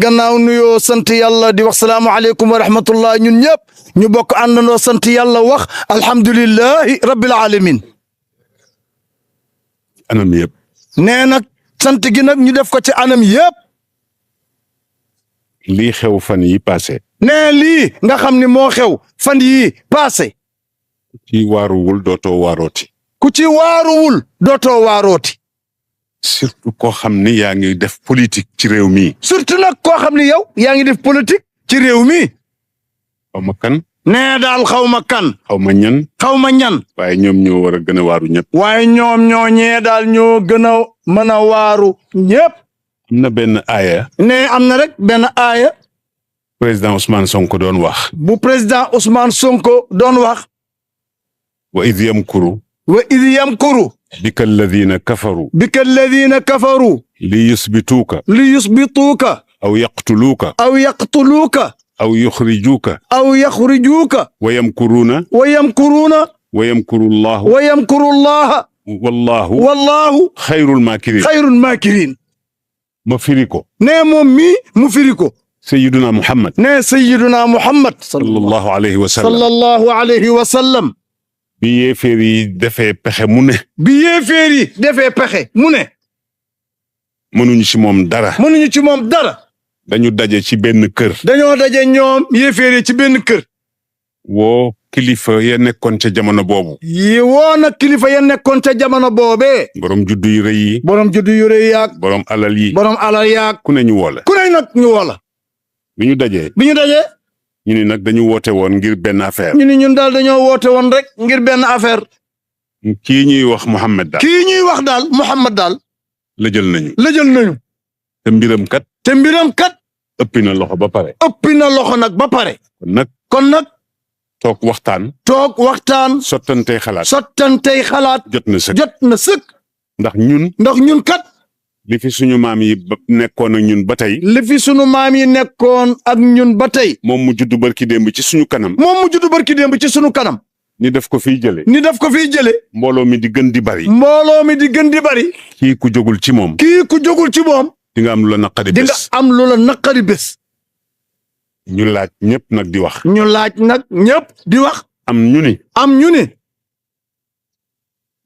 gannaaw nuyoo sant yàlla di wax salaamualeykum wa rahmatullah ñun ñëpp ñu bokk àndandoo sant yàlla wax alhamdulillahi rabbil alamin. anam yëpp. nee nag sant gi nag ñu def ko ci anam yëpp. lii xew fan yi passé. nee lii nga xam ni moo xew fan yii passé. ci waaruwul dootoo waarooti. ku ci waaruwul dootoo waarooti. surtout koo xam ni yaa ngi def politique ci réew mi. surtout nag koo xam ni yow yaa ngi def politique ci réew mi. xaw ma kan. nee daal xaw ma kan. xaw ma ñan. xaw ma ñan. waaye ñoom ñoo war a gën a waaru ñëpp. waaye ñoom ñoo ñee daal ñoo gën a mën a waaru ñëpp. am na benn aaya. nee am na rek benn aaya. président Ousmane Sonko doon wax. bu président Ousmane Sonko doon wax. wa id yamkuru. wa id yamkuru. bika alladina kafaru. bika alladina kafaru. li yusbituuka. li yusbituuka. aw yaqtuluuka. aw yaqtuluuka. aw yuxrijuuka. aw yaxrijuuka. wa yamkuruuna. wa yamkuruuna. wa yamkuru llahu. wa yamkuru llaha. wallahu. wallahu. xayrul maakirin. xayrul maakirin. ma firi ko. nee moom mii mu firi ko. Sayyiduna Muhammad. nee Sayyiduna Muhammad. sallallahu alayhi wa sallam. sallallahu alayhi wa sallam. bi yéeféer yi defee pexe mu ne. bi yéeféer yi defee pexe mu ne. mënuñu ci moom dara. mënuñu ci moom dara. dañu daje ci benn kër. dañoo daje ñoom yéeféer yi ci benn kër. woo kilifa ya nekkoon ca jamono boobu. yi woo na kilifa ya nekkoon ca jamono boobee. borom juddu yu rëy yi. borom juddu yu rëy yaag. borom alal yi. borom alal yaag. ku ne ñu woo la. ku ne nag ñu woo la. bi ñu dajee. bi ñu dajee. ñu ni nag dañu woote woon ngir benn affaire. ñu ni ñun daal dañoo woote woon rek ngir benn affaire. kii ñuy wax Muhammad daal. kii ñuy wax daal Muhammad daal. la jël nañu. la jël nañu. te mbiram kat. te mbiram kat. ëppi na loxo ba pare. ëppi na loxo nag ba pare. kon nag. toog waxtaan. toog waxtaan. sottantey xalaat. sottantey xalaat. jot na sëkk. jot na sëkk. ndax ñun kat. li fi suñu maam yi nekkoon ak ñun ba tey. li fi suñu maam yi nekkoon ak ñun ba tey. moom mu juddu barki démb ci suñu kanam. moom mu juddu barki démb ci suñu kanam. ni def ko fiy jële. ni def ko fiy jële. mbooloo mi di gën di bari. mbooloo mi di gën di bari. kii ku jógul ci moom. kii ku jógul ci moom. di nga am lu la naqari bés. di nga am lu la naqari bés. ñu laaj ñëpp nag di wax. ñu laaj nag ñëpp di wax. am ñu ni.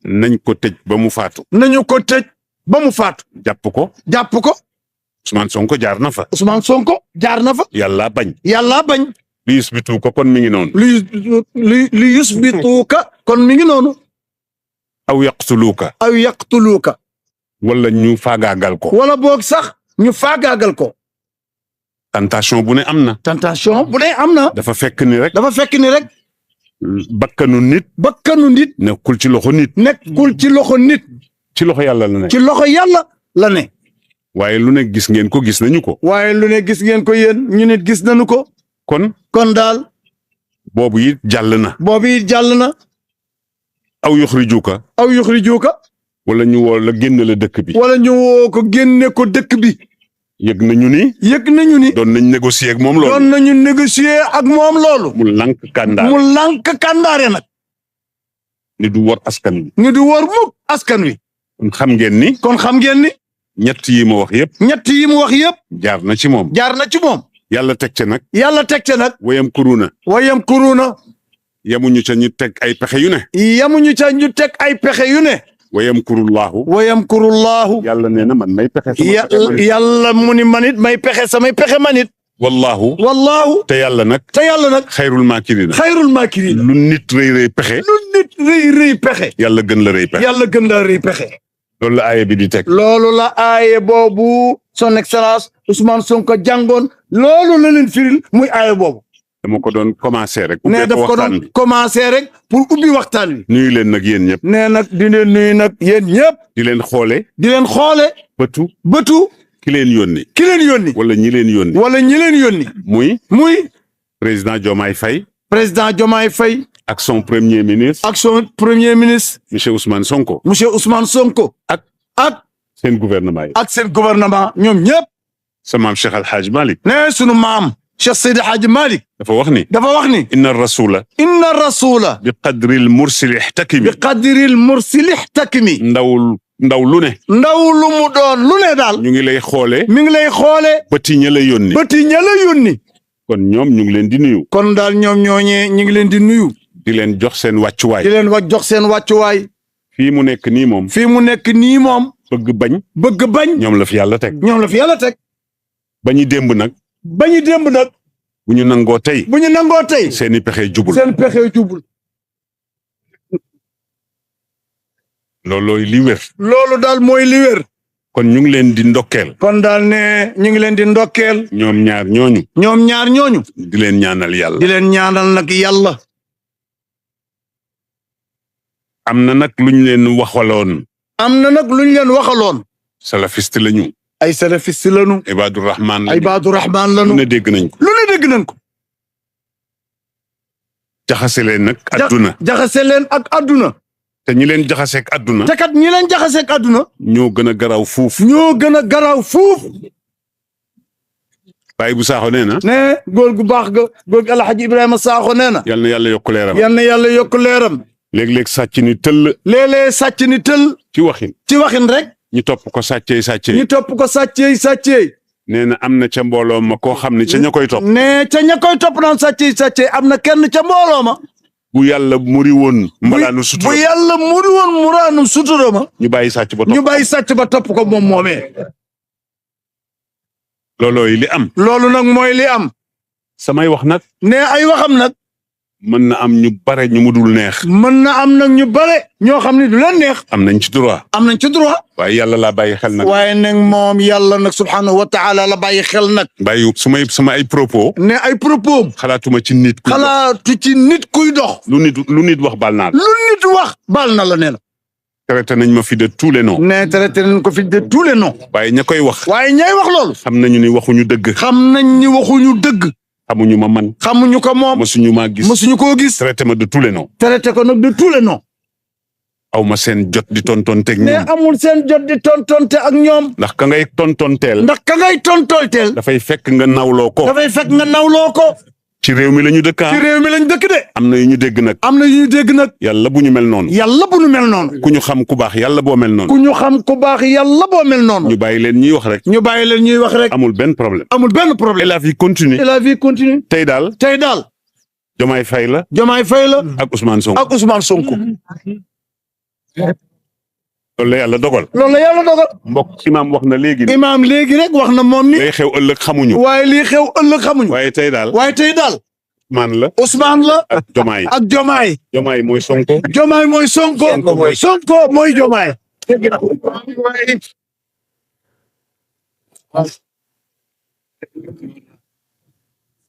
nañ ko tëj ba mu faatu. nañu ko tëj ba mu faatu. jàpp ko. Ousmane Sonko jaar na fa. yàlla bañ. li yusbitu ko kon mi ngi noonu. li yusbituuka kon mi ngi noonu. aw yaqtuluuka. wala ñu faagaagal ko. wala boog sax ñu faagaagal ko. tentation bu ne am na. dafa fekk ni rek. bakkanu nit. nekkul ci loxo nit. ci loxo yàlla la ne. waaye lu ne gis ngeen ko gis nañu ko. yéen ñu nit gis nañu ko. kon daal. boobu it jàll na. aw yuxrijuuka. wala ñu woo la génn la dëkk bi. wala ñu woo ko génne ko dëkk bi. yëg nañu ni. doon nañ négocier ak moom loolu. mu lànk kàndaare nag. ni du wor askan wi. kon xam ngeen ni. ñett yi mu wax yëpp. jaar na ci moom. yàlla teg ca nag. wayam kuruna. yamuñu ca ñu teg ay pexe yu ne. wayam kurullahu. yàlla nee na man may pexe. yàlla mu ni man it may pexe samay pexe man it. wallahu. te yàlla nag. xayrul maakiriin. lu nit rëy pexe. yàlla gën la rëy pexe. loolu la aaye bi di teg. loolu la aaye boobu son excellence Ousmane Sonko jàngoon loolu la leen firil muy aaye boobu. dama ko doon commencé rek. nee daf ko doon commencé rek pour ubbi waxtaan wi. nuyu leen nag yéen ñëpp. nee nag di leen nuyu nag yéen ñëpp. di leen xoole. bëtu. ki leen yónni. wala ñi leen yónni. muy. président Diomaye Faye. ak son premier ministre. monsieur Ousmane Sonko. ak seen gouvernement yi. ñoom ñëpp. sa maam Cheikh Al Hadj Malick. nee sunu maam. Cheikh Seydi Hadji Malick. dafa wax ni. inna rasula. bi qadril mursili ihtakimi. ndawul ndaw lu ne. ndaw lu mu doon lu ne daal. ñu ngi lay xoolee. mi ngi lay xoolee. bëti ña la yónni. bëti ña la yónni. kon ñoom ñu ngi leen di nuyu. kon daal ñoom ñooñee ñu ngi leen di nuyu. di leen jox seen wàccuwaay. di leen jox seen wàccuwaay. fii mu nekk nii moom. fii mu nekk nii moom. bëgg bañ. bëgg bañ. ñoom la fi yàlla teg. ñoom la fi yàlla teg. bañu démb nag. bañu démb nag. bu ñu nangoo tey. bu ñu nangoo tey. seeni pexe jubul. seen pexe jubul. loolooy li wér. loolu daal mooy li wér. kon ñu ngi leen di ndokkeel. kon daal ne ñu ngi leen di ndokkeel. ñoom ñaar ñooñu. ñoom ñaar ñooñu. di leen ñaanal yàlla. di leen ñaanal nag yàlla. am na nag luñ leen waxaloon. am na nag luñ leen waxaloon. salafiste lañu. ay salafiste lañu. Ibaadu Rahmaan lañu. ay Ibaadu Rahmaan lañu. lu ne dégg nañ ko. lu ne dégg nañ ko. jaxase leen nag adduna. jaxase leen ak adduna. te ñi leen jaxaseeg adduna. te kat ñi leen jaxaseeg adduna. ñoo gën a garaaw fuuf. ñoo gën a garaaw fuuf. Baye bu Sakho nee na. ne góor gu baax ga góor gi Alhaji Ibrahima Sakho nee na. yal na yàlla yokk leeram. yal na yàlla yokk leeram. léeg-léeg sàcc ni tëll. léeg-léeg sàcc ni tëll. ci waxin. ci waxin rek. ñu topp ko sàccee. ñu topp ko sàccee. nee na am na ca mbooloo ma koo xam ne ca ña koy topp. ne ca ña koy topp naan sàccee am na kenn ca mbooloo ma. bu yàlla muri woon. mbalaanu sutura bu yàlla muri woon muraanu sutura ma. ñu bàyyi sàcc ba topp ñu bàyyi sàcc ba topp ko moom moomee. loolooy li am. loolu nag mooy li am. samay wax nag. ne ay waxam nag. mën na am ñu bare ñu mu dul neex. mën na am nag ñu bare. ñoo xam ne du leen neex. am nañ ci droit. am nañ ci droit. waaye yàlla laa bàyyi xel nag. waaye nag moom yàlla nag subhaanahu wa taala la bàyyi xel nag. bàyyi sama ay propos. ne ay propos. xalaatuma ci nit. xalaatu ci nit kuy dox. lu nit wax baal naa la. lu nit wax baal na la nee na. traité nañ ma fi de tous les noms. ne traité nañ ko fi de tous les noms. waaye ña koy wax. waaye ñay wax loolu. xam nañu ni waxuñu dëgg. xam nañ ni waxuñu dëgg. xamuñu ma man. xamuñu ko moom. mësuñu maa gis. mësuñu koo gis. traité ma de tous les noms. traité ko nag de tous les noms. aw ma seen jot di tontonteeg ñoom. ne amul seen jot di tontonte ak ñoom. ndax ka ngay tontonteel. ndax ka ngay tontonteel. dafay fekk nga nawloo ko. dafay fekk nga nawloo ko. ci réew mi la ñu dëkk. ci réew mi lañ dëkk de. am na yu ñu dégg nag. am na yu ñu dégg nag. yàlla bu ñu mel noonu. yàlla bu ñu mel noonu. ku ñu xam ku baax yàlla boo mel noonu. ku ñu xam ku baax yàlla boo mel noonu. ñu bàyyi leen ñuy wax rek. ñu bàyyi leen ñuy wax rek. amul benn problème. amul benn et problème. la vie continue. et la vie continue. tey daal. Diomaye Faye la. Diomaye Faye la. ak Ousmane Sonko. ak Ousmane Sonko. loolu la yàlla dogal. loolu la yàlla dogal. mbokk imaam wax na léegi. imaam léegi rek wax na moom ni. lay xew ëllëg xamuñu. waaye lii xew ëllëg xamuñu. waaye tey daal. Ousmane la. Ousmane la. ak Diomaye. ak Diomaye. Diomaye mooy Sonko. Diomaye mooy Sonko. Sonko mooy Diomaye.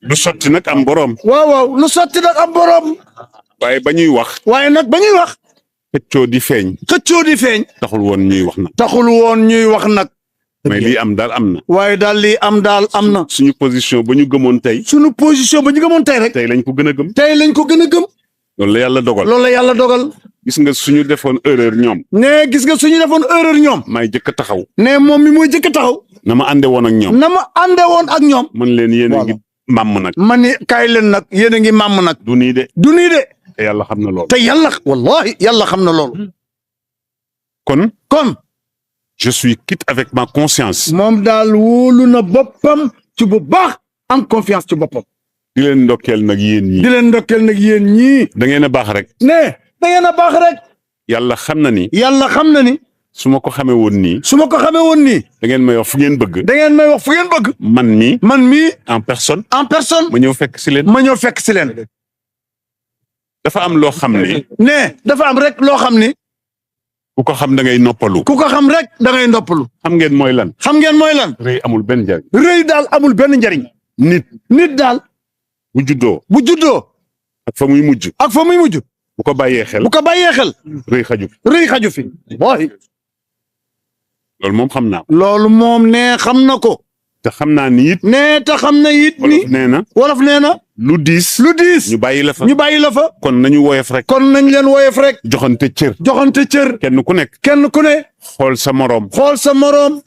lu sotti nag am borom. waaw lu sotti nag am borom. waaye ba ñuy wax. waaye nag ba ñuy wax. xëccoo di feeñ. taxul woon ñuy wax nag. taxul woon ñuy wax nag. mais lii am daal am na. waaye daal lii am daal am na. suñu position ba ñu gëmoon tey. suñu position ba ñu gëmoon tey rek. tey lañ ko gën a gëm. tey lañ ko gën a gëm. loolu la yàlla dogal. loolu la yàlla dogal. gis nga suñu defoon erreur ñoom. ne gis nga suñu defoon erreur ñoom. maay jëkk a taxaw. ne moom mi mooy jëkk a taxaw. na ma ànde woon ak ñoom. na ma ànde woon ak ñoom. mën leen yéen a ngi màmm nag. ma ni kaay leen nag yéen a ngi màmm nag. du nii de. du nii de. te yàlla xam na loolu. te yàlla wallahi yàlla xam na loolu. kon. je suis quitte avec ma conscience. moom daal wóolu na boppam ci bu baax am confiance ci boppam. di leen ndokkeel nag yéen ñii. di leen ndokkeel nag yéen ñii. da ngeen a baax rek. ne da ngeen a baax rek. yàlla xam na ni. yàlla xam na ni. su ma ko xamee woon nii. su ma ko xamee woon nii. da ngeen may wax fu ngeen bëgg. da ngeen may wax fu ngeen bëgg. man mii. en personne. ma ñëw fekk si leen. ma ñëw fekk si leen. dafa am loo xam ne. ne dafa am rek loo xam ni. ku ko xam da ngay noppalu. ku ko xam rek da ngay noppalu. xam ngeen mooy lan. rëy amul benn njariñ. rëy daal amul benn njariñ. nit daal. bu juddoo. ak fa muy mujj. bu ko bàyyee xel. rëy xaju fi. wallahi. loolu moom xam naa. loolu moom ne xam na ko. te xam naa ni it. ne te xam na it ni. wolof nee na. lu diis. ñu bàyyi la fa. kon nañu woyof rek. joxante cër. kenn ku nekk. xool sa moroom.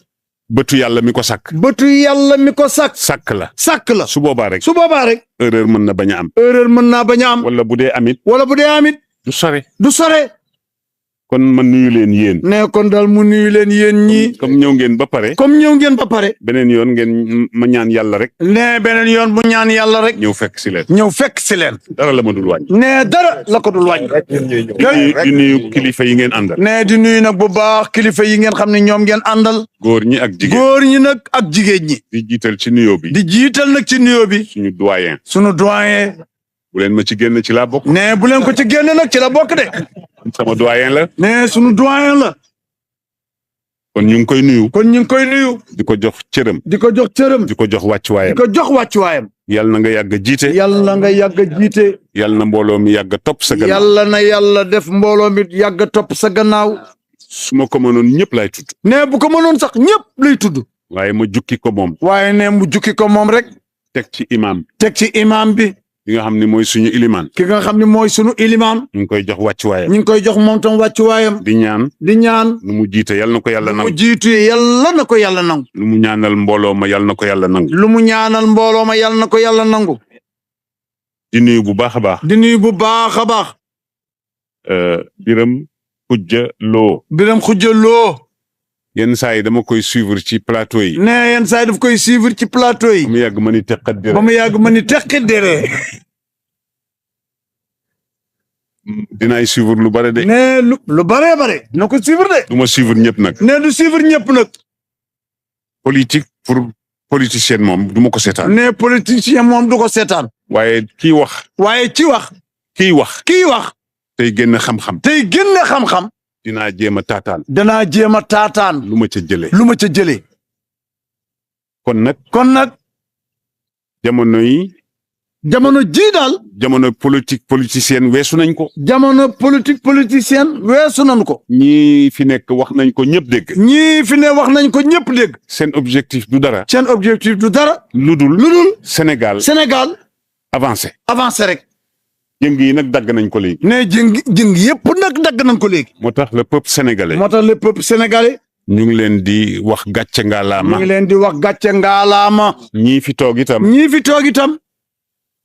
bëtu yàlla mi ko sàkk. sàkk la. su boobaa rek. erreur mën na bañ a am. erreur mën naa bañ a am. wala bu dee amit. du sore. kon ma nuyu leen yéen. ne kon daal mu nuyu leen yéen ñii. comme ñëw ngeen ba pare. comme ñëw ngeen ba pare. beneen yoon ngeen ma ñaan yàlla rek. ne beneen yoon bu ñaan yàlla rek. ñëw fekk si leen. ñëw fekk si leen. dara la ma dul wàññi. ne dara la ko dul wàññi. di nuyu kilifa yi ngeen àndal. ne di nuyu nag bu baax kilifa yi ngeen xam ne ñoom ngeen àndal. góor ñi ak jigéen. góor ñi nag ak jigéen ñi. di jiital ci nuyoo bi. di jiital nag ci nuyoo bi. suñu doyen. sunu doyen. bu leen ma ci génn ci laa bokk. ne bu leen ko ci génne nag ci la bokk de. sama doyen la. ne sunu doyen la. kon ñu ngi koy nuyu. kon ñu ngi koy nuyu. di ko jox cëram. di ko jox cëram. di ko jox wàccuwaayam. di ko jox wàccuwaayam. yàlla na nga yàgg a jiite. yàlla nga yàgg a jiite. yàlla na mbooloo mi yàgg a topp sa gannaaw. yàlla na yàlla def mbooloo mi yàgg a topp sa gannaaw. su ma ko mënoon ñëpp laay tudd. ne bu ko mënoon sax ñëpp lay tudd. waaye ma jukki ko moom. waaye ne mu jukki ko moom rek. teg ci imam. teg ci imam bi. ki nga xam ne mooy suñu ilimaan. ki nga xam ne mooy sunu ilimaan. ñu ngi koy jox wàccuwaayam. ñu ngi koy jox moom tam wàccuwaayam. di ñaan. di ñaan. lu mu jiite yàlla na ko yàlla nangu. mu jiitu yàlla na ko yàlla nangu. lu mu ñaanal mbooloo ma yàlla na ko yàlla nangu. lu mu ñaanal mbooloo ma yàlla na ko yàlla nangu. di nuyu bu baax a baax. di nuyu bu baax a baax. Biram Xujja Loo. Biram Xujja Loo. yenn saa yi dama koy suivre ci plateau yi. ne yenn saa yi daf koy suivre ci plateau yi. ba mu yàgg ma ni teqat dere. ba mu yàgg ma ni teqat dere. dinaay suivre lu bare de. ne lu bare. dina ko suivre de. du ma suivre ñëpp nag. ne du suivre ñëpp nag. politique pour politicien moom du ma ko seetaan. ne politicien moom du ko seetaan. waaye kii wax. waaye ci wax. kii wax. kii wax. tey génn xam-xam. tey génn xam-xam. dinaa jéem a taataan. danaa jéem a taataan. lu ma ca jëlee. lu ma ca jëlee. kon nag. jamono yi. jamono jii daal. jamono politicien weesu nañ ko. jamono politicien weesu nañ ko. ñii fi nekk wax nañ ko ñëpp dégg. ñii fi ne wax nañ ko ñëpp dégg. seen objectif du dara. seen objectif du dara. lu dul Sénégal. avancé rek. jëng yi nag dagg nañ ko léegi. ne jëng yëpp nag dagg nañ ko léegi. moo tax le peuple sénégalais. ñu ngi leen di wax gàcce ngaalaama. ñii fi toog itam.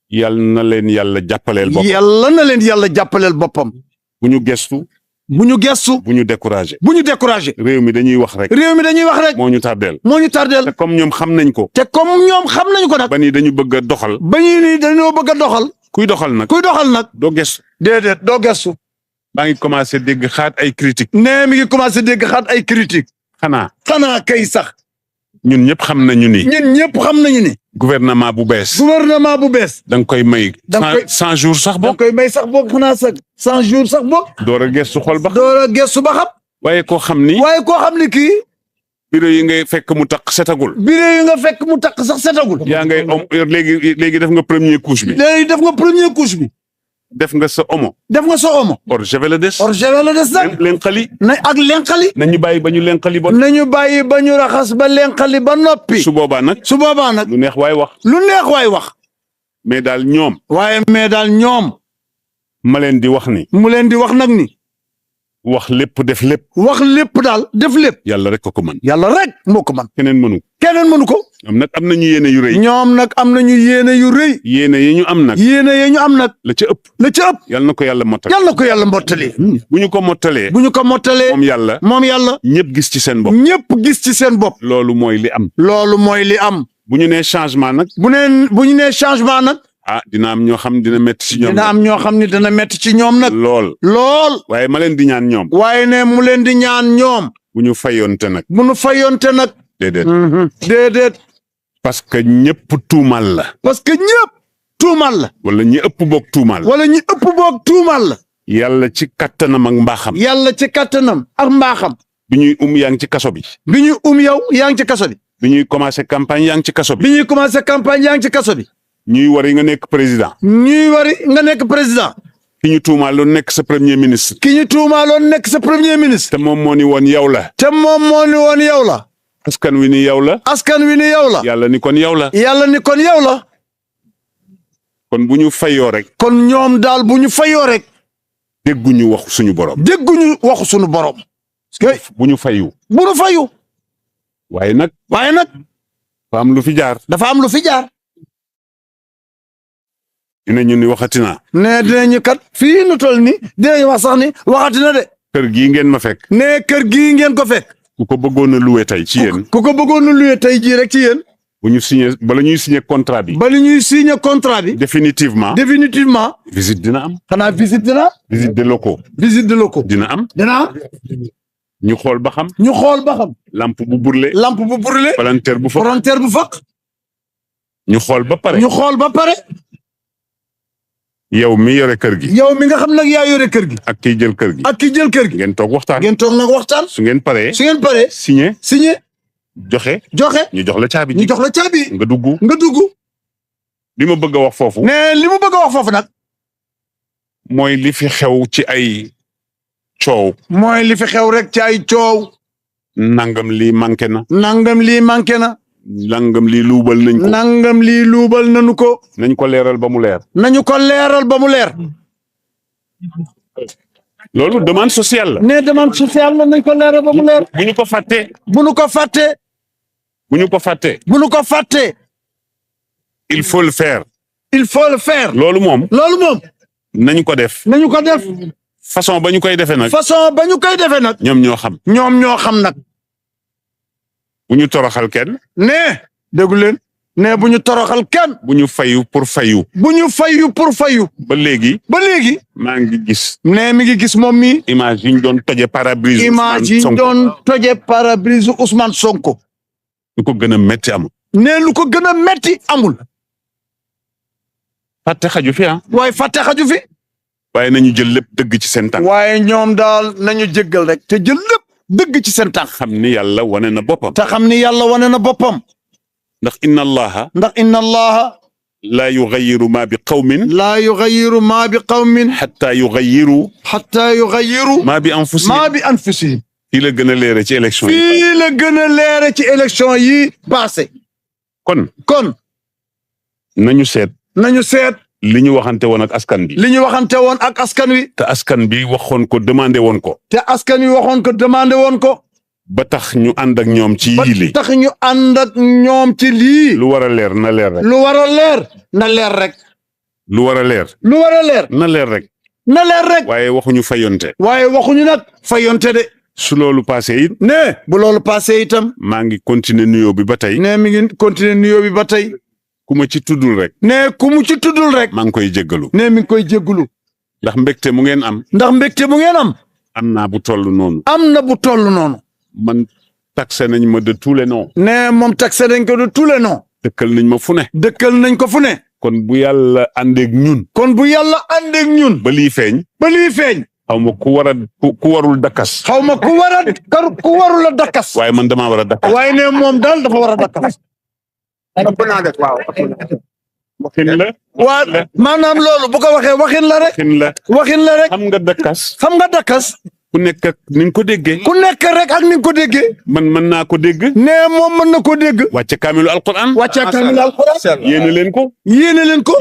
yal na leen yàlla jàppaleel boppam. yàlla na leen yàlla jàppaleel boppam. bu ñu gestu. bu ñu découragé. réew mi dañuy wax rek. moo ñu tardeel. te comme ñoom xam nañ ko. nag. ba ni dañu bëgg a doxal. kuy doxal nag. doo gestu. déedéet doo gestu. maa ngi commencé dégg xaat ay critique. nee mi ngi commencé dégg xaat ay critique. xanaa kay sax. ñun ñëpp xam nañu ni. gouvernement bu bees. da nga koy may. 100 jours sax boog. xanaa sax 100 jours sax boog. door a gestu xol ba. xam. waaye koo xam ni. kii. bureau yi ngay fekk mu taq setagul. yaa ngay léegi def nga premier couche bi. def nga sa omo. or javel la des. nag. lenqali. ak lenqali. nañu bàyyi ba ñu lenqali ba. nañu bàyyi ba ñu raxas ba lenqali ba noppi. su boobaa nag. lu neex waay wax. mais daal ñoom. ma leen di wax ni. mu leen di wax nag ni. wax lépp def lépp. daal def lépp. yàlla rek ko mën. yàlla rek moo ko mën. keneen mënu ko. ñoom nag am nañu yéene yu rëy. yéene yi ñu am nag. la ca ëpp. yàlla na ko yàlla mottali. bu ñu ko mottalee. moom yàlla. ñëpp gis ci seen bopp. loolu mooy li am. bu ñu nee changement nag. dina am ñoo xam dina métti ci ñoom. nag. lool. waaye ma leen di ñaan ñoom. bu ñu fayonte nag. déedéet. parce que ñëpp tuumal la. wala ñi ëpp boog tuumal la. yàlla ci kattanam ak mbaaxam. bi ñuy yaa ngi ci kaso bi. bi ñuy commencé campagne yaa ngi ci kaso bi. ñuy wari nga nekk président. ki ñu tuumaaloon nekk sa premier ministre. te moom moo ni woon yow la. askan wi ni yow la. yàlla ni kon yow la. kon bu ñu fayoo rek. kon ñoom daal bu ñu fayoo rek. dégguñu waxu suñu borom. bu ñu fayu. waaye nag. dafa am lu fi jaar. dinañu ni waxati naa. ne dinañu kat fii nu toll ni dinañu wax sax ni waxati na de. kër gii ngeen ma fekk. ne kër gii ngeen ko fekk. ku ko bëggoon a loué tey ci yéen. ku ko bëggoon a loué tey jii rek ci yéen. bu ñu signé bala ñuy signé contrat bi. bala ñuy signé contrat bi. définitivement. visite dina am. xanaa visite dina. visite de locaux. visite de locaux. dina am. ñu xool ba xam. lampe bu brûlé. palanteer bu faq. ñu xool ba pare. yow mi yore kër gi. yow mi nga xam nag yaa yore kër gi. ak kiy jël kër gi. ngeen toog waxtaan. su ngeen paree. signé. joxe. ñu jox la caabi. nga dugg. li ma bëgg a wax foofu. ne li mu bëgg a wax foofu nag. mooy li fi xew ci ay coow. rek ci ay coow. nangam lii manqué na. nangam lii luubal nañ ko. nañ ko leeral ba mu leer. loolu demande sociale la. ne demande sociale la nañ ko leeral ba mu leer. bu ñu ko fàttee. il faut le faire. loolu moom. nañu ko def. façon ba ñu koy defee nag. ñoom ñoo xam nag. bu ñu toroxal kenn. ne déggu leen. ne bu ñu toroxal kenn. bu ñu fayu pour fayu. ba léegi. maa ngi gis. ne mi ngi gis moom mi. image yi ñu doon toje pare-brise. Ousmane Sonko. lu ko gën a metti amul. ne lu ko gën a metti amul. fàtte xaju fi waaye nañu jël lépp dëgg ci seen tànk. waaye ñoom daal nañu jéggal rek. te jël lépp dëgg ci seen tànk. xam ni yàlla wane na boppam. ndax inna allaha. laa yughayyiru ma bi qawmin. hatta yughayyiru. ma bi anfusihim. fii la gën a leere ci élection yi. passé. kon. nañu seet. li ñu waxante woon ak askan bi. te askan bi waxoon ko demandé woon ko. ba tax ñu ànd ak ñoom ci lii. lu war a leer na leer rek. na leer rek. waaye waxuñu fayonte. de. su loolu passé it. ne bu loolu passé itam. maa ngi continuer nuyoo bi ba tey. ku ma ci tuddul rek. maa ngi koy jéggalu. mi ngi koy jéggalu. ndax mbégte mu ngeen am. am naa bu toll noonu. man taxé nañ ma de tous les noms. ne moom taxé nañ ko de tous les noms. dëkkal nañ ko fu ne. kon bu yàlla àndeeg ñun. ba lii feeñ. xaw ma ku warul dakkas. ku warul a dakkas. waaye man damaa war a dakkas. waaye ne moom daal dafa war a dakkas. waxin la. waa maanaam loolu bu ko waxee waxin la rek. xam nga dakkas. ku nekk ak ni nga ko déggee. man mën naa ko dégg. ne moom mën na ko dégg. wàcce kaamilu alquran. yéene leen ko.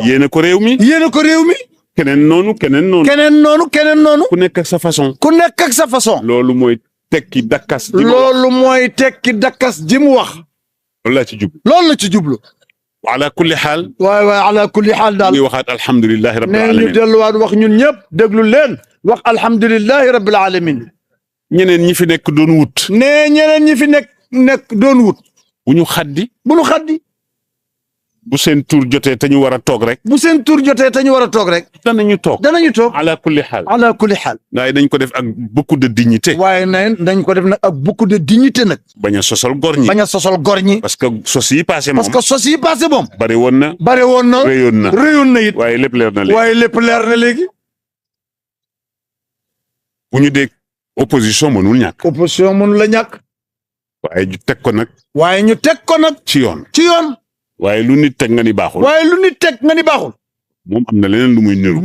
yéene ko réew mi. keneen noonu. ku nekk ak sa façon. loolu mooy tekki dakkas. ji mu wax. loolu la ci jublu. ala kulli xaal. waay ala kulli xaal daal. ñu waxaat alhamdulilah rabbil alamin. ñu delluwaat wax ñun ñëpp déglu leen. wax alhamdulilah rabbil alamin. ñeneen ñi fi nekk doon wut. bu ñu xaddi. bu seen tur jotee te ñu war a toog rek. danañu toog. ala kulli xaal. waaye dañ ko def ak beaucoup de dignité. bañ a sosal góor ñi. parce que sos yi passé moom. bari woon na. réyoon na it. waaye lépp leer na léegi. bu ñu dee opposition mënul ñàkk. waaye ñu teg ko nag. ci yoon. waaye lu nit teg nga ni baaxul. moom am na leneen lu muy niru.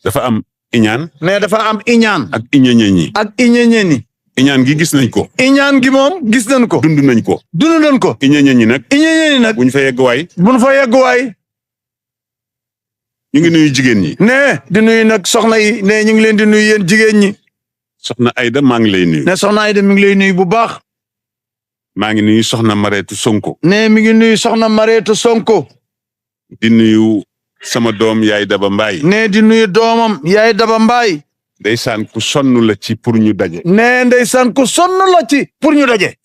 dafa am iñaan. ak iñañeñi. iñaan gi gis nañ ko. dund nañ ko. iñañeñi nag. bu ñu fa yegg waay. ñu ngi nuyu jigéen ñi. ne di nuyu nag soxna yi. ne ñu ngi leen di nuyu yéen jigéen ñi. soxna Aida maa ngi lay nuyu. ne soxna Aida mi ngi lay nuyu bu baax. maa ngi nuyu soxna Mareetu Sonko. ne mi ngi nuyu soxna Mareetu Sonko. di nuyu sama doom Yaay Daba Mbaay. ne di nuyu doomam Yaay Daba Mbaay. ndeysaan ku sonn la ci pour ñu daje. ne ndeysaan ku sonn la ci pour ñu daje.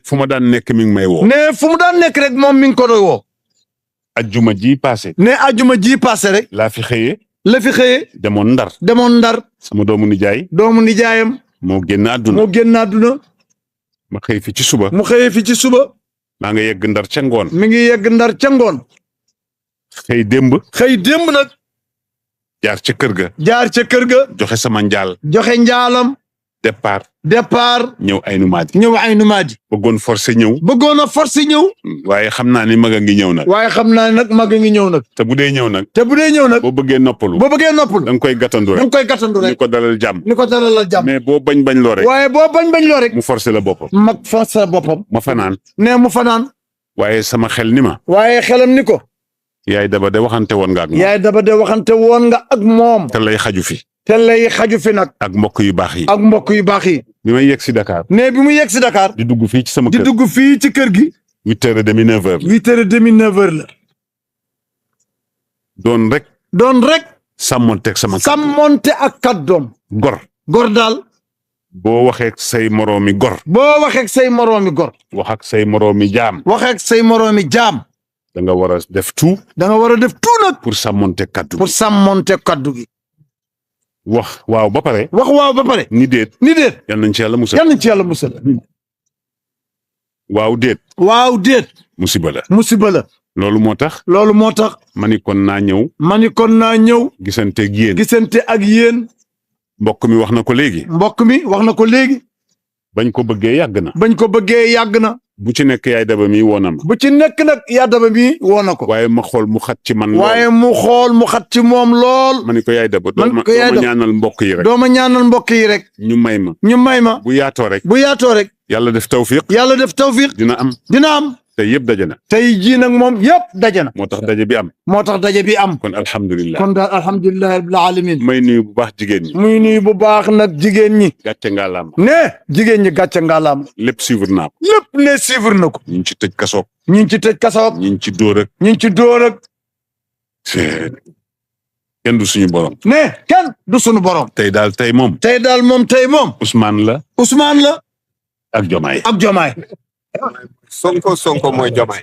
fu ma daan nekk mi ngi may woo. ne fu mu daan nekk rek moom mi ngi ko doy woo. ajjuma ji passé. ne ajjuma ji passé rek. laa fi xëyee. la fi xëyee. demoon Ndar. demoon Ndar. sama doomu nijaay. doomu nijaayam. moo génn àdduna. moo génn àdduna. ma xëy fi ci suba. mu xëyee fi ci suba. maa nga yegg Ndar ca ngoon. mi ngi yegg Ndar ca ngoon. xëy démb. xëy démb nag. jaar ca kër ga. jaar ca kër ga. joxe sama njaal. joxe njaalam. départ. ñëw Aynu Maadi. bëggoon forcé ñëw. bëggoon a forcé ñëw. waaye xam naa ni mag a ngi ñëw nag. waaye xam naa ne nag mag a ngi ñëw nag. te bu dee ñëw nag. boo bëggee noppalu. da nga koy gàttandu rek. ni ko dalal jàmm. mais boo bañ loo rek. waaye boo bañ loo rek. mu forcé la boppam. mag forcé la boppam. ma fanaan. ne mu fanaan. waaye sama xel ni ma. waaye xelam ni ko. yaay daba de waxante woon nga ak moom. yaay daba de waxante woon nga ak moom. te lay xaju fi. nag. ak mbokk yu baax yi. bi may yegg si Dakar. ne bi mu yegg si Dakar. di dugg fii ci sama kër. di dugg fii ci kër gi. 8h30 9h. 8h30 9h la. doon rek. sàmmonte ak kàddoom. gor daal. boo waxee ak say moroomi gor. wax ak say moroomi jaam. da nga war a def tout. nag. pour sàmmonte kaddu gi. wax waaw ba pare. ni déet. yal nañ ci yàlla musal. waaw déet. musiba la. loolu moo tax. ma ni kon naa ñëw. gisante ak yéen. mbokk mi wax na ko léegi. bañ ko bëggee yàgg na. bu ci nekk yaay daba mi woo na ma. waaye ma xool mu xat ci man. moom lool. ma ni ko yaay daba. doo ma ñaanal mbokk yi rek. ñu may ma. bu yaatoo rek. yàlla def tawfiq. dina am. tey yëpp daje na. tey jii nag moom yëpp daje na. moo tax daje bi am. kon alhamdulilah. rabbil alamin. may nuyu bu baax jigéen ñi. muy nuyu bu baax nag jigéen ñi. gàcce ngalaama. ne jigéen ñi gàcce ngalaama. lépp suivre naa ko. ñu ngi ci tëj kasoog. ñu ngi ci dóor ak. kenn du suñu borom. ne kenn du suñu borom. tey daal moom. Ousmane la. ak Jomaay. Sonko mooy Jomaay.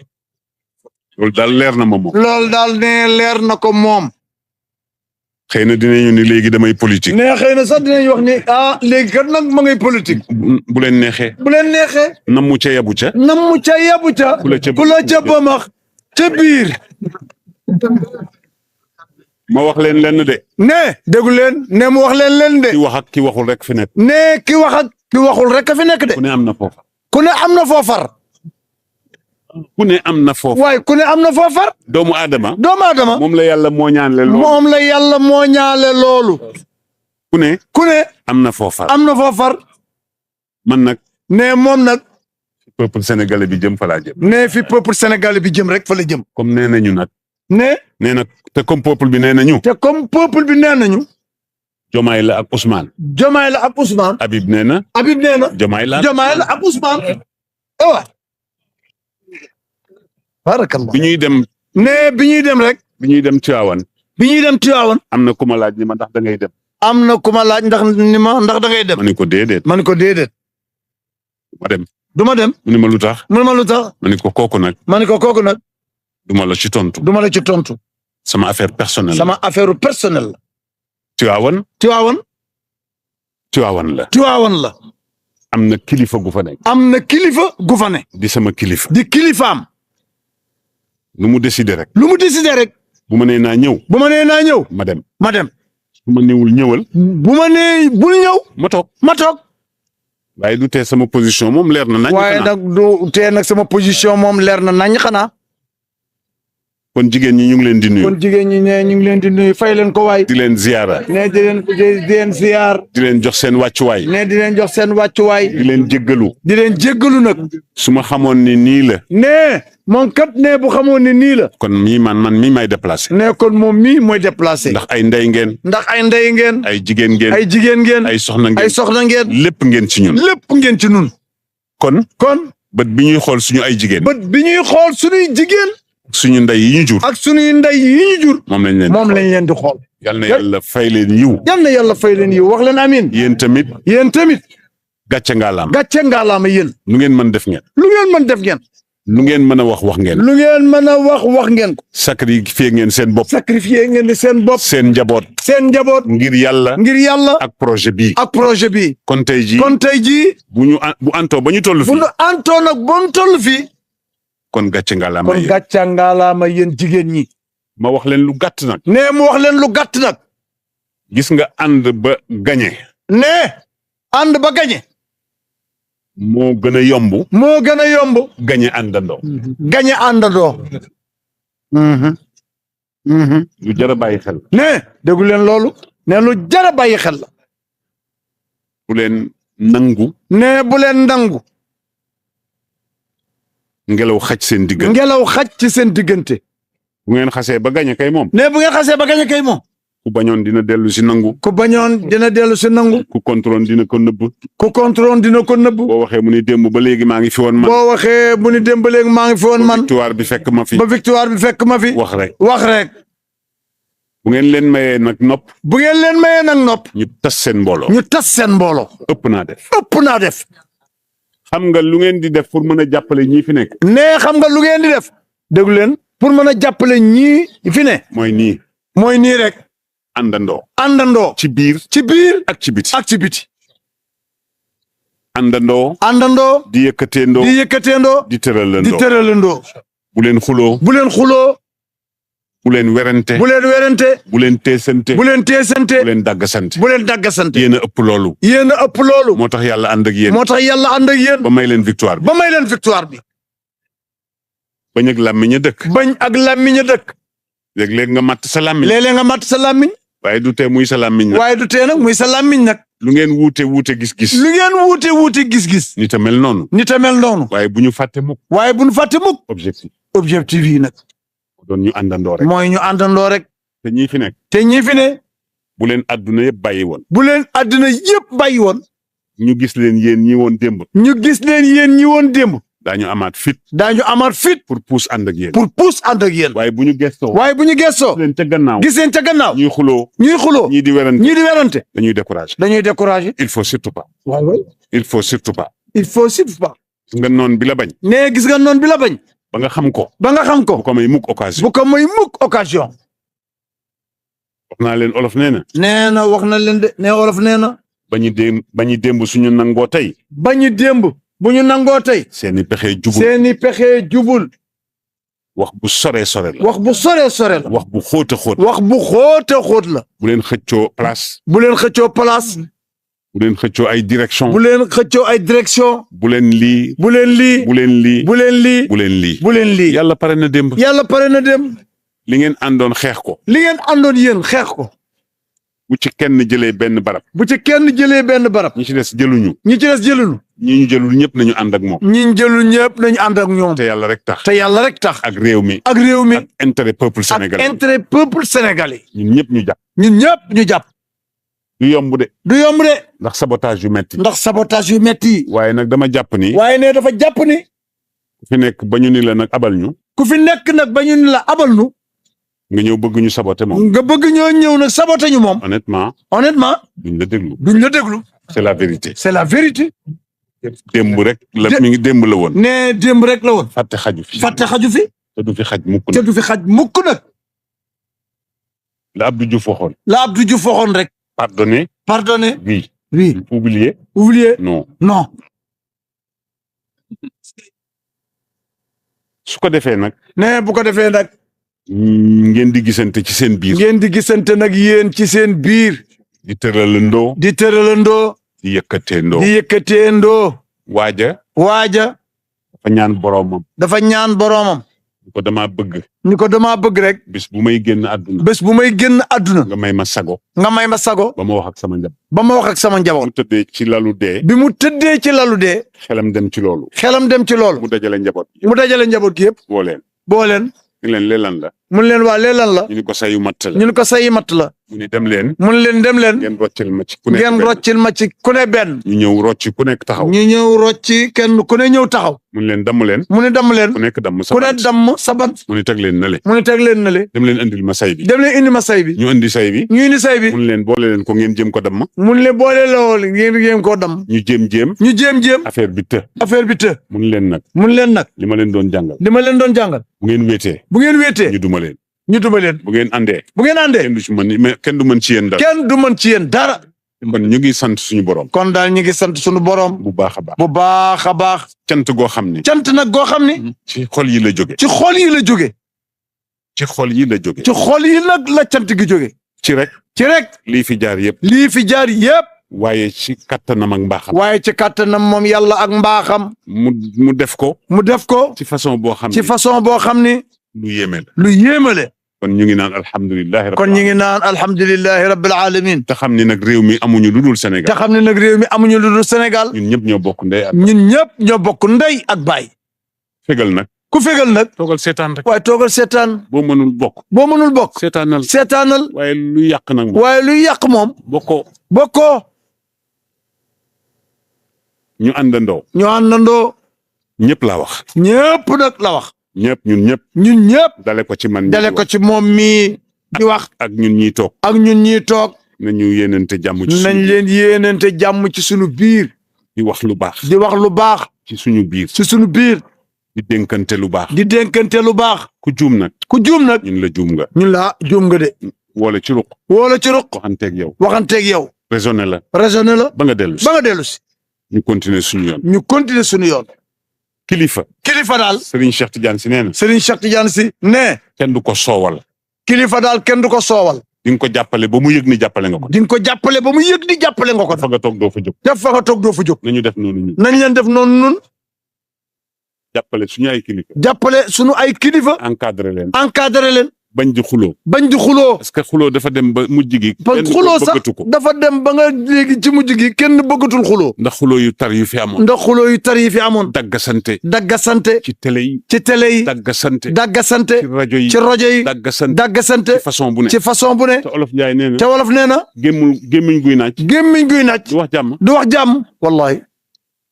loolu daal leer na ma moom. leer na ko moom. xëy na dinañu ni léegi damay politique. ne xëy na sax dinañ wax ni léegi kat nag ma ngay politique. bu leen neexee. namu ca yabu ca. ku la ca bamax ca biir. ma wax leen lenn de. ne déggu leen ne mu wax leen lenn de. ki wax ak ki waxul rek fi nekk. ne ki wax ak ki waxul rek fi nekk de. ku ne am na foofa. ku ne am na foofar. waaye ku ne am na foofar. doomu Adama. moom la yàlla moo ñaanle loolu. ku ne. am na foofar. man nag. ne moom nag. peuple sénégalais bi jëm fa laa jëm. ne fi peuple sénégalais bi jëm rek fa la jëm. comme nee nañu nag. nee na te comme peuple bi nee nañu. Jomaay la ak Ousmane. Habib nee na. Jomaay la ak Ousmane. barakallah. bi ñuy dem rek. bi ñuy dem Tiwaawan. am na ku ma laaj ni ma ndax da ngay dem. ndax da ngay dem. ma ni ko déedéet. du ma dem. mu ni ma lu tax. ma ni ko kooku nag. du ma la ci tontu. sama affaire personnelle la. Tiwaawan la. am na kilifa gu fa nekk. di sama kilifa. di kilifaam. lu mu décider rek. bu ma nee naa ñëw. ma dem. bu ma neewul ñëwal. bu ma nee bul ñëw. ma toog. waaye du tee sama position moom leer na nañ. waaye nag du tee nag sama position moom leer na nañ xanaa. kon jigéen ñi ñu ngi leen di nuyu. fay leen ko waay. di leen ziyaara. ne di leen ziyaar. di leen jox seen wàccuwaay. di leen jéggalu nag. su ma xamoon ni nii la. ne moom kat ne bu xamoon ni nii la. kon man mii may déplacé. ne kon moom mii mooy déplacé. ndax ay ndey ngeen. ay jigéen ngeen. ay soxna ngeen. lépp ngeen ci ñun. kon. bët bi ñuy xool suñu ay jigéen. suñuy ndey yi ñu jur. moom lañ leen di xool. yal na yàlla fay leen yiw. yal na yàlla fay leen yiw wax leen amiin. yéen tamit. yéen tamit. gàcce ngaalaam. gàcce ngaalaama yéen. lu ngeen mën def ngeen. lu ngeen mën def ngeen. lu ngeen mën a wax ngeen. lu ngeen mën a wax ngeen ko. sacrifié ngeen seen bopp. sacrifié ngeen seen bopp. seen njaboot. seen njaboot. ngir yàlla. ngir yàlla. ak projet bii. ak projet bii. kon tey jii. bu antoo ba ñu toll fii. bu ñu antoo nag ba ñu toll fii. kon gàcce ngaalaama kon gàcce ngaalaama yéen jigéen ñi. ma wax leen lu gàtt nag. nee mu wax leen lu gàtt nag. gis nga ànd ba gañe. nee ànd ba gañe. moo gën a yomb. moo gën a yomb. gañe àndandoo. gañe àndandoo. lu jar a bàyyi xel. nee déggu leen loolu. nee lu jar a bàyyi xel la. bu leen nangu. nee bu leen nangu. ngelaw xaj seen diggante. ngelaw xaj ci seen diggante. bu ngeen xasee ba gañe kay moom. nee bu ngeen xasee ba gañe kay moom. ku bañoon dina dellu si nangu. ku bañoon dina dellu si nangu. ku contrôle dina ko nëbb. ku contrôle dina ko nëbb. boo waxee mu ni démb ba léegi maa ngi fi woon man. boo waxee mu ni démb ba léegi maa ngi fi woon man. victoire bi fekk ma fi. ba victoire bi fekk ma fi. wax rek. wax rek. bu ngeen leen mayee nag nopp. bu ngeen leen mayee nag nopp. ñu tas seen mbooloo. ñu tas seen mbooloo. ëpp naa def. ëpp naa def. xam nga lu ngeen di def pour mën a jàppale ñii fi nekk. nee xam nga lu ngeen di def. déglu leen pour mën a jàppale ñii fi ne. mooy nii. mooy nii rek. àndandoo. àndandoo. ci biir. ci biir. ak ci biti. ak ci biti. àndandoo. àndandoo. di yëkkateendoo. di yëkkateendoo. di tëralandoo. di tëralandoo. bu leen xuloo. bu leen xuloo. bu leen werante. bu leen werante. bu leen teesante. bu leen teesante. bu leen daggasante. bu leen daggasante. yéen a ëpp loolu. yéen a ëpp loolu. moo tax yàlla ànd ak yéen. moo tax yàlla ànd ak yéen. ba may leen victoire bi. ba may leen victoire bi. bañ ak làmmiñ a dëkk. bañ ak làmmiñ a dëkk. léeg-léeg nga matt sa làmmiñ. léeg-léeg nga matt sa làmmiñ. waaye du tee muy sa làmmiñ nag. waaye du tee nag muy sa làmmiñ nag. lu ngeen wuute gis-gis. lu ngeen wuute gis-gis. nit a mel noonu. nit a mel noonu. waaye bu ñu fàtte mukk. waaye bu ñu fàtte mukk. objectif yi nag. doon ñu àndandoo rek. mooy ñu àndandoo rek. te ñii fi nekk. te ñii fi ne. bu leen àdduna yëpp bàyyi woon. bu leen àdduna yëpp bàyyi woon. ñu gis leen yéen ñi woon démb. ñu gis leen yéen ñi woon démb. daañu amaat fit. daañu amaat fit. pour puus ànd ak yéen. pour puus ànd ak yéen. waaye bu ñu gestoo. waaye bu ñu gestoo. gis leen ca gannaaw. gis leen ca gannaaw. ñuy xuloo. ñuy xuloo. ñii di werante. ñii di werante. dañuy découragé. dañuy découragé. il faut surtout pas. waaw. il faut surtout pas. il faut surtout pas. gis nga noon bi la bañ. nee gis nga noon bi la bañ. ba nga xam ko. ba nga xam ko. bu ko may mukk occasion. bu ko may mukk occasion. wax naa leen olof nee na. nee na wax na leen de nee olof nee na. bañu démb suñu nangoo tey. bañu démb bu ñu nangoo tey. seeni pexe jubul. seeni pexe jubul. wax bu soree sore la. wax bu soree la. wax bu xóot a xóot. wax bu xóot a xóot la. bu leen xëccoo place. bu leen xëccoo place. bu leen xëccoo ay direction. bu leen xëccoo ay direction. bu leen lii. bu leen lii. bu leen lii. bu leen lii. bu leen lii. bu leen lii. yàlla pare na démb. yàlla pare na démb. li ngeen àndoon xeex ko. li ngeen àndoon yéen xeex ko. bu ci kenn jëlee benn barab. bu ci kenn jëlee benn barab. ñi ci des jëluñu. ñi ci des jëluñu. ñi ñu jëlul ñëpp nañu ànd ak moom. ñi ñu jëlul ñëpp nañu ànd ak ñoom. te yàlla rek tax. te yàlla rek tax. ak réew mi. ak réew mi. ak intérêt peuple sénégalais. ak intérêt peuple sénégalais. ñun ñëpp ñu jàpp. ñun ñëpp ñu jàpp. du yomb de. du yomb de. ndax sabotage yu metti. ndax sabotage yu metti. waaye nag dama jàpp ni. waaye ne dafa jàpp ni. ku fi nekk ba ñu ni la nag abal ñu. ku fi nekk nag ba ñu ni la abal ñu. nga ñëw bëgg ñu saboté moom. nga bëgg ñoo ñëw nag saboté ñu moom. honnêtement. duñ la déglu. duñ la déglu. c'est la vérité. c'est la vérité. démb rek la mi ngi démb la woon. ne démb rek la woon. fàtte xaju fi. fàtte xaju fi. te du fi xaj mukk nag. te du fi xaj mukk nag. la Abdou Diouf waxoon. la Abdou Diouf waxoon rek. pardonner. oui. oublier. non. su ko defee nag. ne bu ko defee nag. ngeen di gisante ci seen biir. ngeen di gisante nag yéen ci seen biir. di tëralandoo. di tëralandoo. di yëkkateendoo. di yëkkateendoo. waaja. dafa ñaan boroomam. dafa ñaan boroomam. ni ko damaa bëgg. ni ko damaa bëgg rek. bés bu may génn àdduna. bés bu may génn àdduna. nga may ma sago. nga may ma sago. ba ma wax ak sama njaboot. ba ma wax ak sama njaboot. mu tëddee ci lalu dee. bi mu tëddee ci lalu dee. xelam dem ci loolu. xelam dem ci loolu. mu dajale njaboot. mu dajale njaboot gi yëpp. boo leen. boo leen. ñu leen leelan la. mun leen waa leelan la. ñu ni ko sayu matt la. ñu ni ko sayu matt la. mu ni dem leen. mun leen dem leen. ngeen roccil ma ci ku nekk ngeen roccil ma ci ku ne benn. ñu ñëw rocci ku nekk taxaw. ñu ñëw rocci kenn ku ne ñëw taxaw. mu ni leen damm leen. mu ne damm leen. ku nekk damm sa ku ne bant. damm sa bant. mu ni teg leen na le. mu ne teg leen na le. dem leen andil ma say bi. dem leen indi ma say bi. ñu andi say bi. ñu indi say bi. mu ni leen boole leen ko ngeen jëm ko damm. mun leen boole lool ngeen koo damm. ñu jéem. ñu jéem. affaire bi të. affaire bi të. mu ni leen nag. mun leen nag. li ma leen doon jàngal. li ma leen doon jàngal. bu ngeen wéetee. bu ngeen wéetee. ñu duma leen. ñu duma leen. bu ngeen andee. bu ngeen àndee. kenn du ci mën mais kenn du mën ci yéen dara. kenn du mën ci yéen dara. kon ñu ngi sant suñu borom. kon daal ñu ngi sant suñu borom. bu baax a baax. bu baax a baax. cant goo xam ni. cant nag goo xam ni. ci xol yi la jóge. ci xol yi la jóge. ci xol yi la jóge. ci xol yi nag la cant gi jóge. ci rek. ci rek. lii fi jaar yëpp. lii fi jaar yëpp. waaye ci kattanam ak mbaaxam. waaye ci kattanam moom yàlla ak mbaaxam. mu def ko. mu def ko. ci façon boo xam ni. ci façon boo xam ni. lu yéeme la. lu yéeme la. kon ñu ngi naan alhamdulilah. kon ñu ngi naan alhamdulilahi rabbil alamin. te xam ni nag réew mi amuñu lu dul Sénégal. te xam ne nag réew mi amuñu lu dul Sénégal. ñun ñëpp ñoo bokk ndey ak. ñun ñëpp ñoo bokk ndey ak baay. fegal nag. ku fegal nag. toogal seetaan rek. waaye toogal seetaan. boo mënul bokk. boo mënul bokk. seetaanal. seetaanal. waaye lu yàq nag moom. waaye luy yàq moom. bokkoo. bokkoo. ñu àndandoo. ñu àndandoo. ñëpp laa wax. ñëpp nag la wax. ñëpp ñun ñëpp. ñun ñëpp. dale ko ci man. dale ko ci moom mii di wax. ak ñun ñiy toog. ak ñun ñii toog. nañu yéenante jàmm ci nañ leen yéenante jàmm ci sunu biir. di wax lu baax. di wax lu baax. ci suñu biir. ci sunu biir. di dénkante lu baax. di dénkante lu baax. ku juum nag. ku juum nag. ñun la juum nga. ñun la juum nga de. wala ci ruq. wala ci ruq. waxanteeg yow. waxanteeg yow. raisonné la. raisonné la. ba nga dellu si. ba nga dellu si. ñu continuer suñu yoon. ñu continuer sunu yoon. kilifa. kilifa daal. Serigne Cheikh Tidiane si nee na. Serigne Cheikh Tidiane si. ne. kenn du ko soowal. kilifa daal kenn du ko soowal. di nga ko jàppale ba mu yëg ni jàppale nga ko. di nga ko jàppale ba mu yëg di jàppale nga ko. fa nga toog doo fa jóg. def fa nga toog doo fa jóg. nañu def noonu ñu. nañ leen def noonu nun jàppale suñu ay kilifa. jàppale sunu ay kilifa. encadré leen. encadré leen. bañ di xuloo. bañ di xuloo. parce que xuloo dafa dem ba mujj gi. parce que xuloo sax dafa dem ba nga léegi ci mujj gi kenn bëggatul xuloo. ndax xuloo yu tar yu fi amoon. ndax xuloo yu tar yi fi amoon. daggasante. daggasante. ci télé yi. ci télé yi. daggasante. daggasante. ci rajo yi. ci rajo yi. daggasante. daggasante. ci façon bu ne. ci façon bu ne. te olof Njaay nee na. te wolof nee na. gémmiñ guy naaj. gémmiñ guy naaj. du wax jàmm. du wax jàmm. wallahi.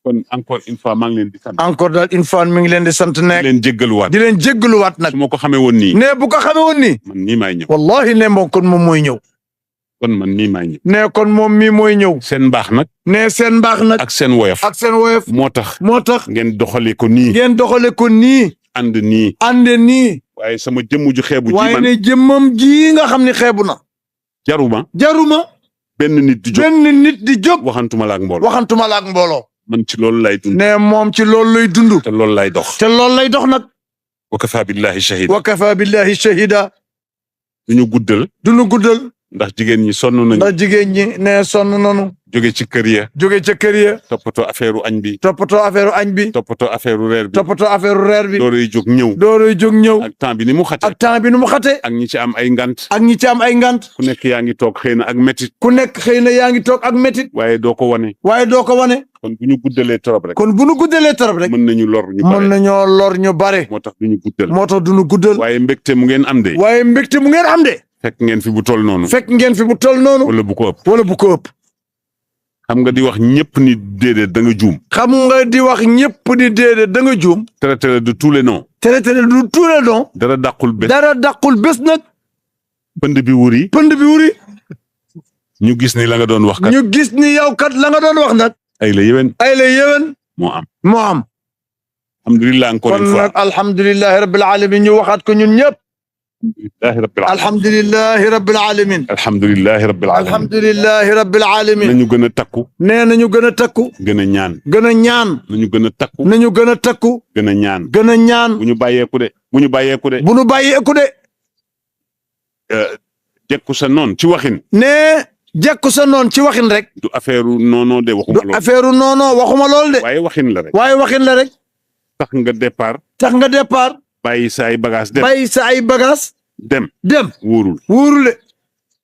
kon encore une fois maa ngi leen di sant. encore daal une fois mi ngi leen di sant nekk. di leen jéggaluwaat. di leen jéggaluwaat nag. su ma ko xamee woon nii. ne bu ko xamee woon nii. man nii maay ñëw. wallahi ne moom kon moom mooy ñëw. kon man nii maay ñëw. ne kon moom mii mooy ñëw. seen mbaax nag. ne seen mbaax nag. ak seen woyof. ak seen woyof. moo tax. moo tax. ngeen doxalee ko nii. ngeen doxale ko nii. ànd nii. ànde nii. waaye sama jëmm ju xeebu ji waaye man ne jëmmam ji nga xam ne xeebu na. jaruma. jaruma. benn nit di jóg. benn nit di jóg. waxantuma la ak mbooloo. waxantuma la ak mbooloo. man ci loolu lay dund. ne moom ci loolu lay dund. te loolu lay dox. te loolu lay dox nag. wa kafa billahi shahida. wa kafa billahi shahida. duñu guddal. duñu guddal. ndax jigéen ñi sonn nañu. ndax jigéen ñi ne sonn nañu. jóge ci kër ya. jóge ca kër ya. toppatoo affaire añ bi. toppatoo affaire añ bi. toppatoo affaire reer bi. toppatoo affaire reer bi. dooroy jóg ñëw. dooroy jóg ñëw. ak temps bi ni mu xate. ak temps bi nu mu xate. ak ñi ci am ay ngant. ak ñi ci am ay ngant. ku nekk yaa ngi toog xëy na ak métit. ku nekk xëy na yaa ngi toog ak métit. waaye doo ko wane. waaye doo ko wane. kon bu ñu guddalee torop rek. kon bu ñu guddalee torop rek. mën nañu lor ñu bare. mën nañoo lor ñu bare. moo tax duñu guddal. moo tax duñu guddal. waaye mbégte mu ngeen am de. waaye mbégte mu ngeen am de. fekk ngeen fi bu toll noonu. fekk ngeen fi bu toll noonu. wala bu ko ëpp. wala bu ko ëpp. xam nga di wax ñëpp ni déedéet da nga juum. xam nga di wax ñëpp di déedéet da nga juum. traité de tous les noms. traité de tous les noms. dara dàqul bés. dara dàqul bés nag. pënd bi wuri. pënd bi wuri. ñu gis ni la nga doon wax kat. ñu gis ni yow kat la nga doon wax nag. ay la yéwén. ay la yéwén. moo am. moo am. alhamdulilah encore une kon fois. nag alhamdulilahi rabbil alamin ñu waxaat ko ñun ñëpp. alhamdulilahi rabbil alamin. alhamdulilah rabbil alamin. alhamdulilahi rabbil alamin. nañu gën a takku. nee nañu gën a takku. gën a ñaan. gën a ñaan. nañu gën a takku. nañu gën a takku. gën a ñaan. gën a ñaan. bu ñu bàyyeeku de. bu ñu bàyyeeku de. bu nu bàyyeeku de. jekku sa noon ci waxin. nee jekku sa noon ci waxin rek. du affaire noonoo de waxuma du lool. affaire noonoo waxuma lool de. waaye waxin la rek. waaye waxin la rek. tax nga départ. tax nga départ. bàyyi sa ay bagage dem. bàyyi sa ay bagage dem. dem. wóorul. wóorul de.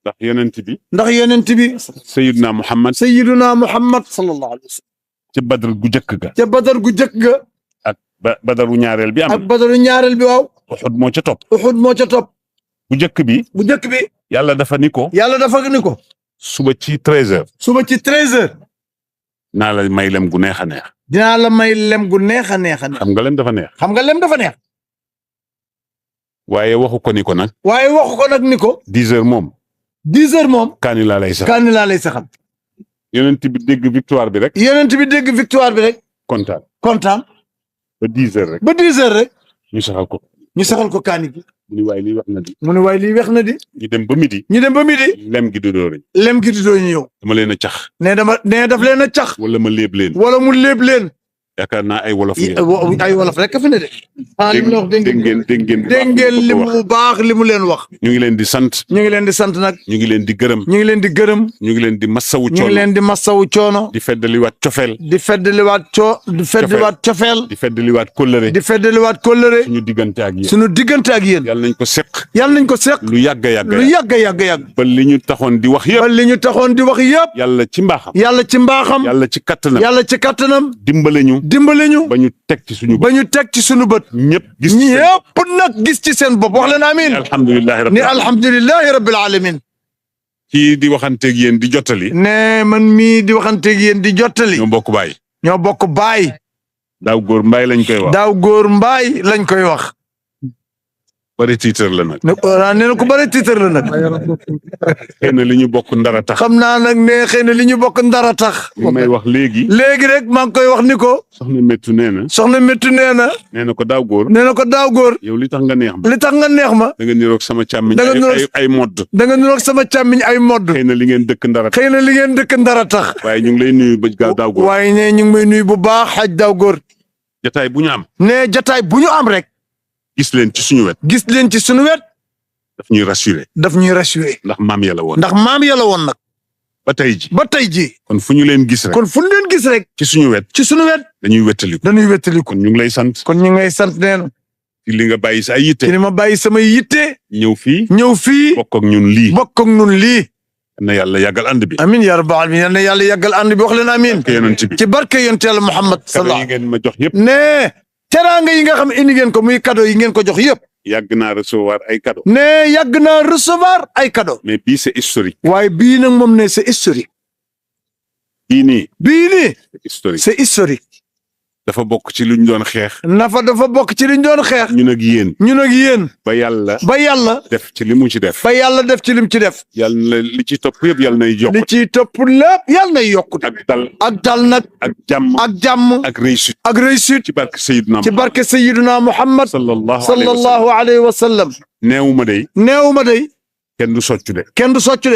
ndax yonent bi. ndax yonent bi. Sayyiduna Muhammad. Sayyiduna Muhammad sallallahu alayhi wa sallam. ca Badar gu jëkk ga. ca Badar gu jëkk ga. ak Badaru ñaareel bi am. ak Badaru ñaareel bi waaw. Uhud moo ca topp. Uhud moo ca topp. bu njëkk bi yàlla dafa ni ko suba ci 13h naa la may lem gu neex a neex dinaa la may lem gu neex a neex a neex xam nga lem dafa neex waaye waxu ko ni ko nag ni ko 10h moom kaani laa lay saxal yonent bi dégg victoire bi rek kontaan ba 10h rek ñu saxal ko kaani gi mu ni waaye lii wex na di ñu dem ba midi lem gi du dóor ñëw dama leen a cax daf leen a cax wala ma léeb leen yaakaar naa ay wolof rek fi ne de dégg ngeen li mu baax li mu leen wax ñu ngi leen di sant nag ñu ngi leen di gërëm ñu ngi leen di massawu coono di feddaliwaat cofeel di feddaliwaat cofeel di feddaliwaat kóllëre suñu diggante ak yéen yàlla nañ ko seq lu yàgg yàgg ba li ñu taxoon di wax yëpp yàlla ci mbaaxam yàlla ci kattanam dimbale ñu ba ñu teg ci suñu bët ñëpp gis ci seen bopp wax leen amiin alhamdulillahi rabbil alamin kii di waxanteeg yéen di jottali ne man mii di waxanteeg yéen di jottali ñoo bokk baay daaw góor mbaay lañ koy wax bari tiitar la nag nee na ko bari tiitar la nag xëy na li ñu bokk ndara tax xam naa nag ne xëy na li ñu bokk ndara tax li may wax léegi rek maa ngi koy wax ni ko soxna Méttu nee na ko daaw góor yow li tax nga neex ma da nga niroog sama càmmiñ ay modd ay modd xëy na li ngeen dëkk ndara tax waaye ñu ngi lay nuyu ba daaw góor waaye ne ñu ngi may nuyu bu baax xaj daaw góor jataay bu ñu am jataay bu ñu am rek gis leen ci suñu wet daf ñuy rassuré ndax maam yàlla woon nag ba tey ji kon fu ñu leen gis rek ci suñu wet dañuy wettaliku kon ñu ngi lay sant nee na ci li nga bàyyi sa ay yitte ci li ma bàyyi samay yitte ñëw fii bokk ak ñun lii na yàlla yàggal ànd bi amiin yaa rabbal aalamiin na yàlla yàggal ànd bi wax leen amiin ci barke yonent Yàlla Muhammad sallallahu yi ngeen ma jox yëpp ne teraanga yi nga xam indi ngeen ko muy cadeau yi ngeen ko jox yëpp yàgg naa recevoir ay cadeau ay cadeau mais bii c'est historique waaye bii nag moom ne c'est historique bii nii c'est historique dafa bokk ci lu ñu doon xeex dafa bokk ci lu ñu doon xeex ñun ak yéen ba yàlla def ci li mu ci def yàlla na li ci topp yëpp yàlla nay yokk li ci topp lépp yàlla nay yokk ak dal nag ak jàmm ak réussite ci barke Seydina Muhammad sallallahu alayhi wa sallam neewuma day kenn du soccu de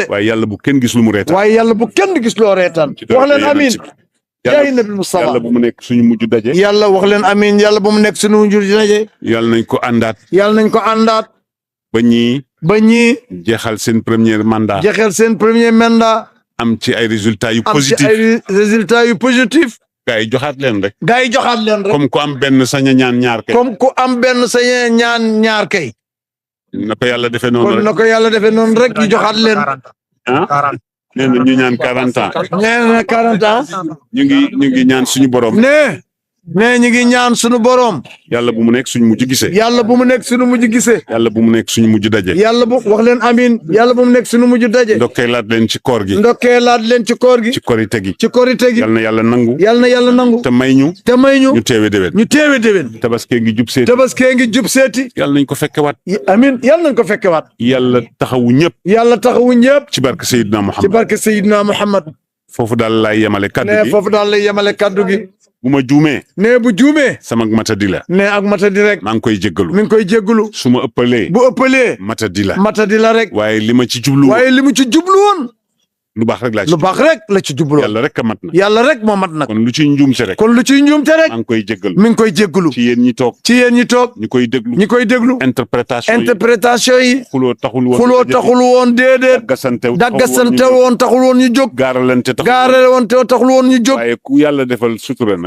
waaye yàlla bu kenn gis lu mu reetaan wax leen amiin yaay nabi Mustafa yàlla bu mu nekk suñu mujj daje yàlla wax leen amiin yàlla bu mu nekk suñu mujj daje yàlla nañ ko àndaat ba ñii jeexal seen premier mandat am ci ay résultats yu positif gaa yi joxaat leen rek comme ku am benn sañ ñaan ñaar kay na ko yàlla defee noonu rek ñu joxaat leen nee na ñu ñaan 40 ans. nee na 40 ans. ñu ngi ñaan suñu borom. ñu ngi ñaan suñu borom. yàlla bu mu nekk suñu mujj gisee. yàlla bu mu nekk suñu mujj gisee. yàlla bu mu nekk suñu mujj daje. yàlla bu wax leen amiin. yàlla bu mu nekk suñu mujj daje. ndokkeelaat leen ci koor gi. ci korite gi. yàlla na yàlla nangu. te may ñu. ñu teewe déwén. tabaskee ngi jub seeti. yàlla nañ ko fekkewaat. amiin yàlla nañ ko fekkewaat. yàlla taxawu ñëpp. ci barke Seydina Muhammad. foofu daal lay yemale kaddu gi. bu ma juumee. bu juumee. sama matadi la. ak matadi rek. maa ngi koy jéggalu. mi ngi koy jéggalu. su ma ëppalee. bu ëppalee. matadi la rek. waaye li ma ci jublu. woon. lu baax rek la ci jublu. yàlla rek a mat na. yàlla rek moo mat nag. kon lu ciy njuumte rek. maa ngi koy jéggalu. mi ngi koy jéggalu. ci yéen ñi toog. ñu koy déglu. interprétation yi. xuloo taxul woon. déedéet. daggasante woon taxul woon ñu jóg. gaaralante taxul woon ñu jóg.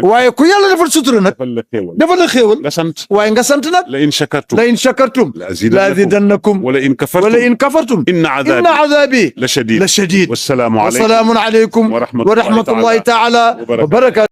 waaye ku yàlla defal sutura nag. defal la xéewal. nga sant. waaye nga sant nag. la in shakartum. la azidannakum. wala in kafartum. inna azabi la shadid. والسلام عليكم ورحمة الله تعالى وبركاته.